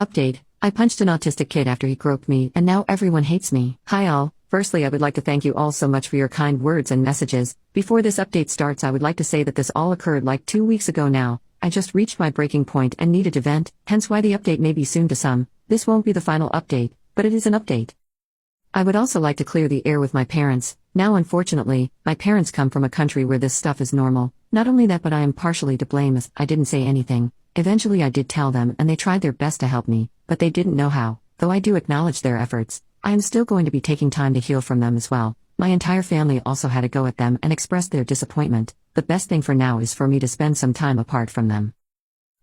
Update: I punched an autistic kid after he groped me, and now everyone hates me. Hi all. Firstly, I would like to thank you all so much for your kind words and messages. Before this update starts, I would like to say that this all occurred like 2 weeks ago now. I just reached my breaking point and needed to vent, hence why the update may be soon to some. This won't be the final update, but it is an update. I would also like to clear the air with my parents. Now unfortunately, my parents come from a country where this stuff is normal. Not only that, but I am partially to blame as I didn't say anything. Eventually I did tell them and they tried their best to help me, but they didn't know how. Though I do acknowledge their efforts, I am still going to be taking time to heal from them as well. My entire family also had a go at them and expressed their disappointment. The best thing for now is for me to spend some time apart from them.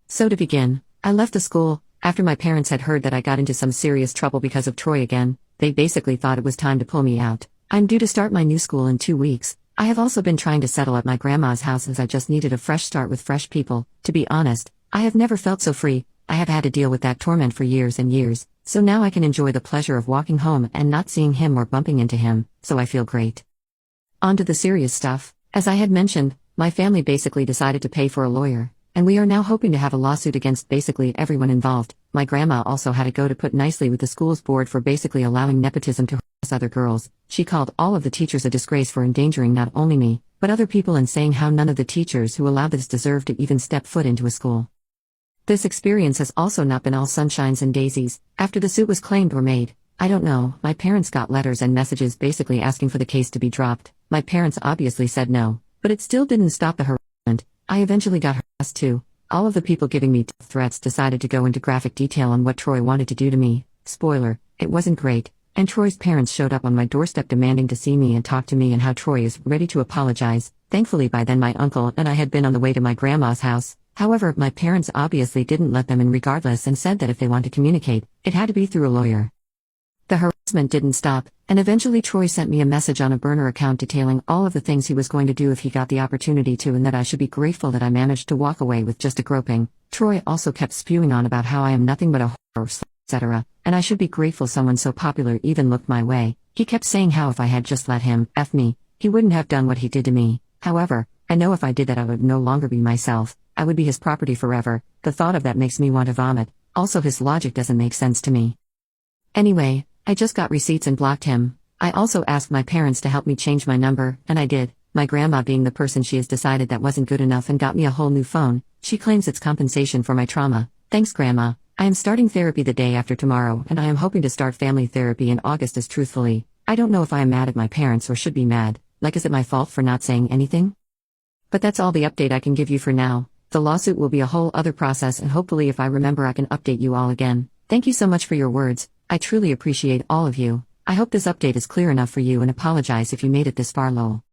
So to begin, I left the school. After my parents had heard that I got into some serious trouble because of Troy again, they basically thought it was time to pull me out. I'm due to start my new school in 2 weeks. I have also been trying to settle at my grandma's house as I just needed a fresh start with fresh people. To be honest, I have never felt so free. I have had to deal with that torment for years and years, so now I can enjoy the pleasure of walking home and not seeing him or bumping into him, so I feel great. On to the serious stuff. As I had mentioned, my family basically decided to pay for a lawyer, and we are now hoping to have a lawsuit against basically everyone involved. My grandma also had to go to put nicely with the school's board for basically allowing nepotism to harass other girls. She called all of the teachers a disgrace for endangering not only me, but other people, and saying how none of the teachers who allowed this deserve to even step foot into a school. This experience has also not been all sunshines and daisies. After the suit was claimed or made, I don't know, my parents got letters and messages basically asking for the case to be dropped. My parents obviously said no, but it still didn't stop the harassment. I eventually got harassed too. All of the people giving me death threats decided to go into graphic detail on what Troy wanted to do to me. Spoiler, it wasn't great, and Troy's parents showed up on my doorstep demanding to see me and talk to me, and how Troy is ready to apologize. Thankfully by then my uncle and I had been on the way to my grandma's house. However, my parents obviously didn't let them in regardless and said that if they want to communicate, it had to be through a lawyer. The harassment didn't stop, and eventually Troy sent me a message on a burner account detailing all of the things he was going to do if he got the opportunity to, and that I should be grateful that I managed to walk away with just a groping. Troy also kept spewing on about how I am nothing but a whore, etc., and I should be grateful someone so popular even looked my way. He kept saying how if I had just let him F me, he wouldn't have done what he did to me. However, I know if I did that I would no longer be myself. I would be his property forever. The thought of that makes me want to vomit. Also, his logic doesn't make sense to me. Anyway, I just got receipts and blocked him. I also asked my parents to help me change my number, and I did. My grandma, being the person she is, decided that wasn't good enough and got me a whole new phone. She claims it's compensation for my trauma. Thanks, Grandma. I am starting therapy the day after tomorrow, and I am hoping to start family therapy in August. As truthfully, I don't know if I am mad at my parents or should be mad. Like, is it my fault for not saying anything? But that's all the update I can give you for now. The lawsuit will be a whole other process, and hopefully if I remember I can update you all again. Thank you so much for your words. I truly appreciate all of you. I hope this update is clear enough for you, and apologize if you made it this far, lol.